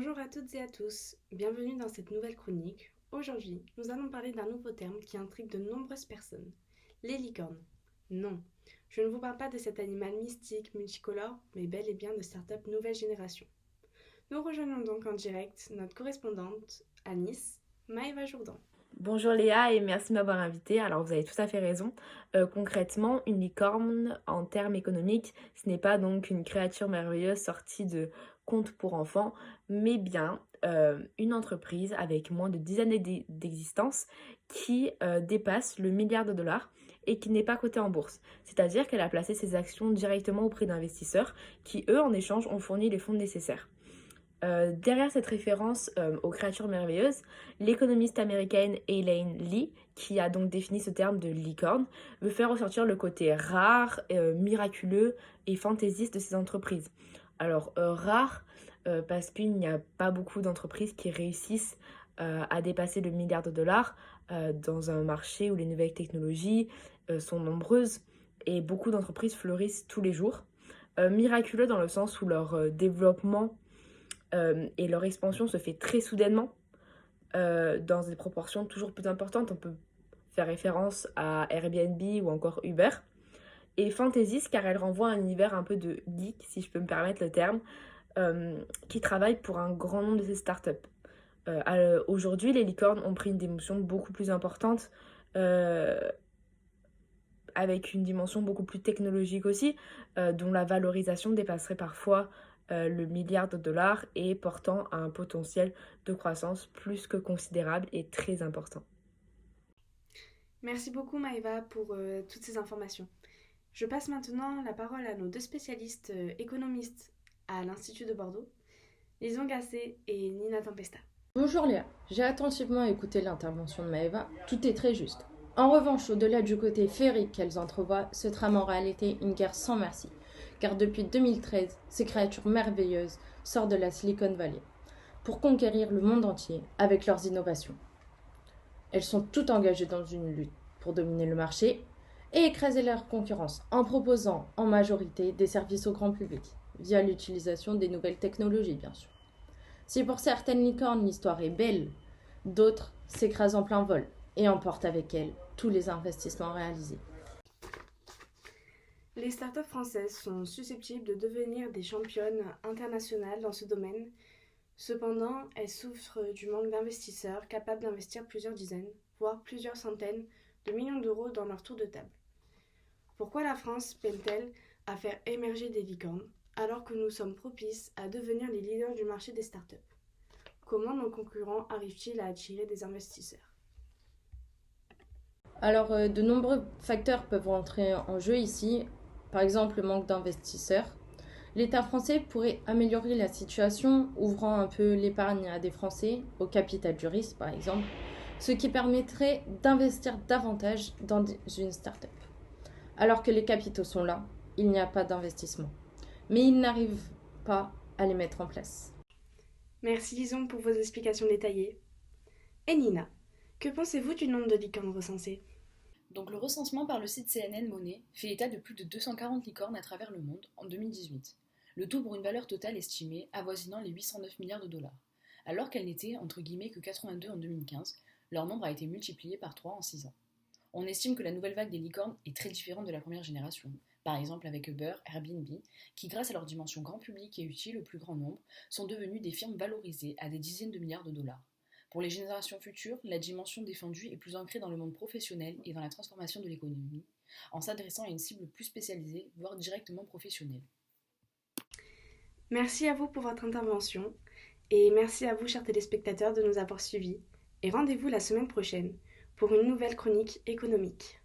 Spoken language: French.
Bonjour à toutes et à tous, bienvenue dans cette nouvelle chronique. Aujourd'hui, nous allons parler d'un nouveau terme qui intrigue de nombreuses personnes, les licornes. Non, je ne vous parle pas de cet animal mystique, multicolore, mais bel et bien de start-up nouvelle génération. Nous rejoignons donc en direct notre correspondante à Nice, Maëva Jourdan. Bonjour Léa et merci de m'avoir invitée. Alors vous avez tout à fait raison. Concrètement, une licorne en termes économiques, ce n'est pas donc une créature merveilleuse sortie de contes pour enfants, mais bien une entreprise avec moins de 10 années d'existence qui dépasse le milliard de dollars et qui n'est pas cotée en bourse. C'est-à-dire qu'elle a placé ses actions directement auprès d'investisseurs qui, eux, en échange, ont fourni les fonds nécessaires. Derrière cette référence aux créatures merveilleuses, l'économiste américaine Elaine Lee, qui a donc défini ce terme de licorne, veut faire ressortir le côté rare, miraculeux et fantaisiste de ces entreprises. Alors, rare, parce qu'il n'y a pas beaucoup d'entreprises qui réussissent à dépasser le milliard de dollars dans un marché où les nouvelles technologies sont nombreuses et beaucoup d'entreprises fleurissent tous les jours. Miraculeux dans le sens où leur développement et leur expansion se fait très soudainement, dans des proportions toujours plus importantes. On peut faire référence à Airbnb ou encore Uber. Et fantaisiste car elle renvoie à un univers un peu de geek, si je peux me permettre le terme, qui travaille pour un grand nombre de ces startups. Aujourd'hui, les licornes ont pris une dimension beaucoup plus importante, avec une dimension beaucoup plus technologique aussi, dont la valorisation dépasserait parfois le milliard de dollars et portant à un potentiel de croissance plus que considérable et très important. Merci beaucoup Maëva pour toutes ces informations. Je passe maintenant la parole à nos deux spécialistes économistes à l'Institut de Bordeaux, Lison Gasset et Nina Tempesta. Bonjour Léa, j'ai attentivement écouté l'intervention de Maëva, tout est très juste. En revanche, au-delà du côté féerique qu'elles entrevoient, se trame en réalité une guerre sans merci, car depuis 2013, ces créatures merveilleuses sortent de la Silicon Valley pour conquérir le monde entier avec leurs innovations. Elles sont toutes engagées dans une lutte pour dominer le marché et écraser leur concurrence en proposant en majorité des services au grand public, via l'utilisation des nouvelles technologies bien sûr. Si pour certaines licornes l'histoire est belle, d'autres s'écrasent en plein vol et emportent avec elles tous les investissements réalisés. Les startups françaises sont susceptibles de devenir des championnes internationales dans ce domaine. Cependant, elles souffrent du manque d'investisseurs capables d'investir plusieurs dizaines, voire plusieurs centaines de millions d'euros dans leur tour de table. Pourquoi la France peine-t-elle à faire émerger des licornes alors que nous sommes propices à devenir les leaders du marché des startups? Comment nos concurrents arrivent-ils à attirer des investisseurs? Alors, de nombreux facteurs peuvent entrer en jeu ici, par exemple le manque d'investisseurs. L'État français pourrait améliorer la situation, ouvrant un peu l'épargne à des Français, au capital du risque par exemple, ce qui permettrait d'investir davantage dans une start-up. Alors que les capitaux sont là, il n'y a pas d'investissement. Mais ils n'arrivent pas à les mettre en place. Merci Lison pour vos explications détaillées. Et Nina, que pensez-vous du nombre de licornes recensées? Donc le recensement par le site CNN Money fait état de plus de 240 licornes à travers le monde en 2018. Le tout pour une valeur totale estimée avoisinant les 809 milliards de dollars. Alors qu'elles n'étaient entre guillemets que 82 en 2015, leur nombre a été multiplié par 3 en 6 ans. On estime que la nouvelle vague des licornes est très différente de la première génération, par exemple avec Uber, Airbnb, qui grâce à leur dimension grand public et utile au plus grand nombre, sont devenues des firmes valorisées à des dizaines de milliards de dollars. Pour les générations futures, la dimension défendue est plus ancrée dans le monde professionnel et dans la transformation de l'économie, en s'adressant à une cible plus spécialisée, voire directement professionnelle. Merci à vous pour votre intervention et merci à vous, chers téléspectateurs, de nous avoir suivis. Et rendez-vous la semaine prochaine pour une nouvelle chronique économique.